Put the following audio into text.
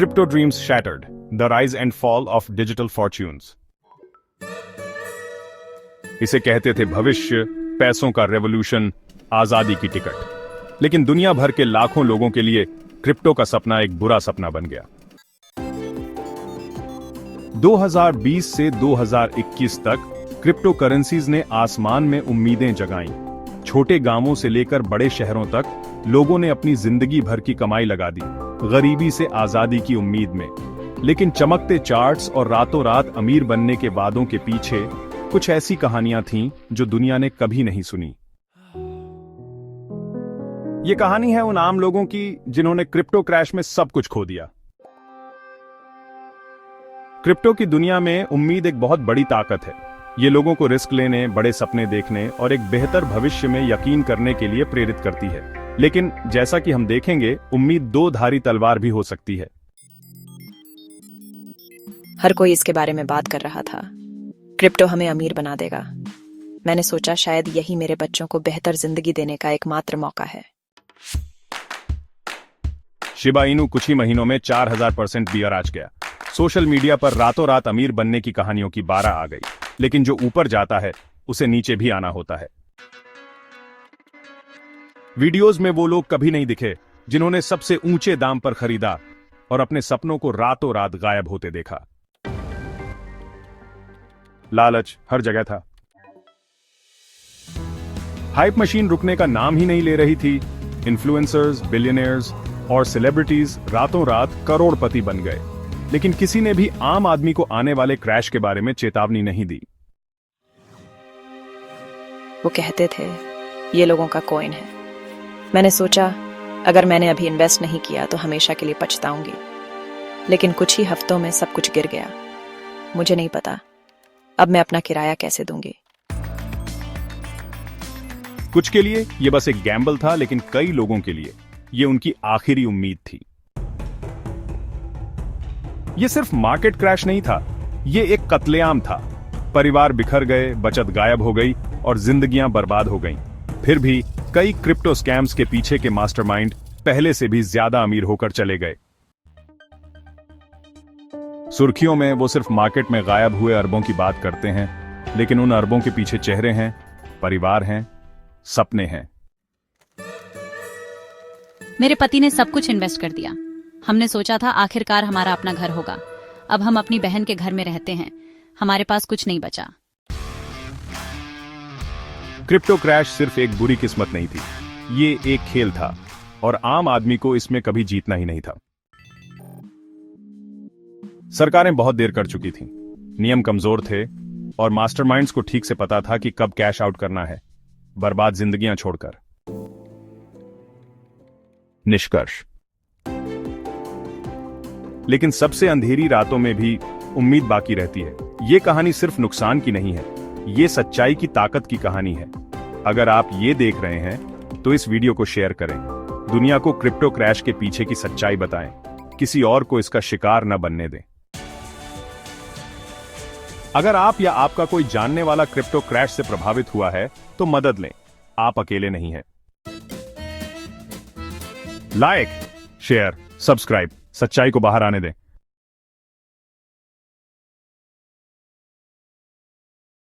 Crypto Dreams Shattered: The Rise and Fall of Digital Fortunes। इसे कहते थे भविष्य, पैसों का रेवोल्यूशन, आजादी की टिकट। लेकिन दुनिया भर के लाखों लोगों के लिए क्रिप्टो का सपना एक बुरा सपना बन गया। 2020 से 2021 तक क्रिप्टो करेंसीज ने आसमान में उम्मीदें जगाईं। छोटे गांवों से लेकर बड़े शहरों तक लोगों ने अपनी जिंदगी भर की कमाई लगा दी, गरीबी से आजादी की उम्मीद में। लेकिन चमकते चार्ट्स और रातों रात अमीर बनने के वादों के पीछे कुछ ऐसी कहानियां थीं जो दुनिया ने कभी नहीं सुनी। ये कहानी है उन आम लोगों की जिन्होंने क्रिप्टो क्रैश में सब कुछ खो दिया। क्रिप्टो की दुनिया में उम्मीद एक बहुत बड़ी ताकत है। ये लोगों को रिस्क लेने, बड़े सपने देखने और एक बेहतर भविष्य में यकीन करने के लिए प्रेरित करती है। लेकिन जैसा कि हम देखेंगे, उम्मीद दो धारी तलवार भी हो सकती है। हर कोई इसके बारे में बात कर रहा था। क्रिप्टो हमें अमीर बना देगा। मैंने सोचा शायद यही मेरे बच्चों को बेहतर जिंदगी देने का एकमात्र मौका है। शिबा इनू कुछ ही महीनों में 4000% बियर आज गया। सोशल मीडिया पर रातों रात अमीर बनने की कहानियों की बारह आ गई। लेकिन जो ऊपर जाता है उसे नीचे भी आना होता है। वीडियोस में वो लोग कभी नहीं दिखे जिन्होंने सबसे ऊंचे दाम पर खरीदा और अपने सपनों को रातों रात गायब होते देखा। लालच हर जगह था। हाइप मशीन रुकने का नाम ही नहीं ले रही थी। इन्फ्लुएंसर्स, बिलियनियर्स और सेलिब्रिटीज रातों रात करोड़पति बन गए। लेकिन किसी ने भी आम आदमी को आने वाले क्रैश के बारे में चेतावनी नहीं दी। वो कहते थे ये लोगों का कॉइन है। मैंने सोचा अगर मैंने अभी इन्वेस्ट नहीं किया तो हमेशा के लिए पछताऊंगी। लेकिन कुछ ही हफ्तों में सब कुछ गिर गया। मुझे नहीं पता अब मैं अपना किराया कैसे दूंगी। कुछ के लिए ये बस एक गैम्बल था, लेकिन कई लोगों के लिए ये उनकी आखिरी उम्मीद थी। ये सिर्फ मार्केट क्रैश नहीं था, ये एक कत्लेआम था। परिवार बिखर गए, बचत गायब हो गई और जिंदगियां बर्बाद हो गईं। फिर भी कई क्रिप्टो स्कैम्स के पीछे के मास्टरमाइंड पहले से भी ज्यादा अमीर होकर चले गए। सुर्खियों में वो सिर्फ मार्केट में गायब हुए अरबों की बात करते हैं, लेकिन उन अरबों के पीछे चेहरे हैं, परिवार हैं, सपने हैं। मेरे पति ने सब कुछ इन्वेस्ट कर दिया। हमने सोचा था आखिरकार हमारा अपना घर होगा। अब हम अपनी बहन के घर में रहते हैं। हमारे पास कुछ नहीं बचा। क्रिप्टो क्रैश सिर्फ एक बुरी किस्मत नहीं थी, ये एक खेल था और आम आदमी को इसमें कभी जीतना ही नहीं था। सरकारें बहुत देर कर चुकी थीं, नियम कमजोर थे और मास्टरमाइंड्स को ठीक से पता था कि कब कैश आउट करना है, बर्बाद जिंदगियां छोड़कर। निष्कर्ष, लेकिन सबसे अंधेरी रातों में भी उम्मीद बाकी रहती है। ये कहानी सिर्फ नुकसान की नहीं है, ये सच्चाई की ताकत की कहानी है। अगर आप ये देख रहे हैं तो इस वीडियो को शेयर करें। दुनिया को क्रिप्टो क्रैश के पीछे की सच्चाई बताएं। किसी और को इसका शिकार न बनने दें। अगर आप या आपका कोई जानने वाला क्रिप्टो क्रैश से प्रभावित हुआ है तो मदद लें, आप अकेले नहीं हैं। लाइक, शेयर, सब्सक्राइब, सच्चाई को बाहर आने दें।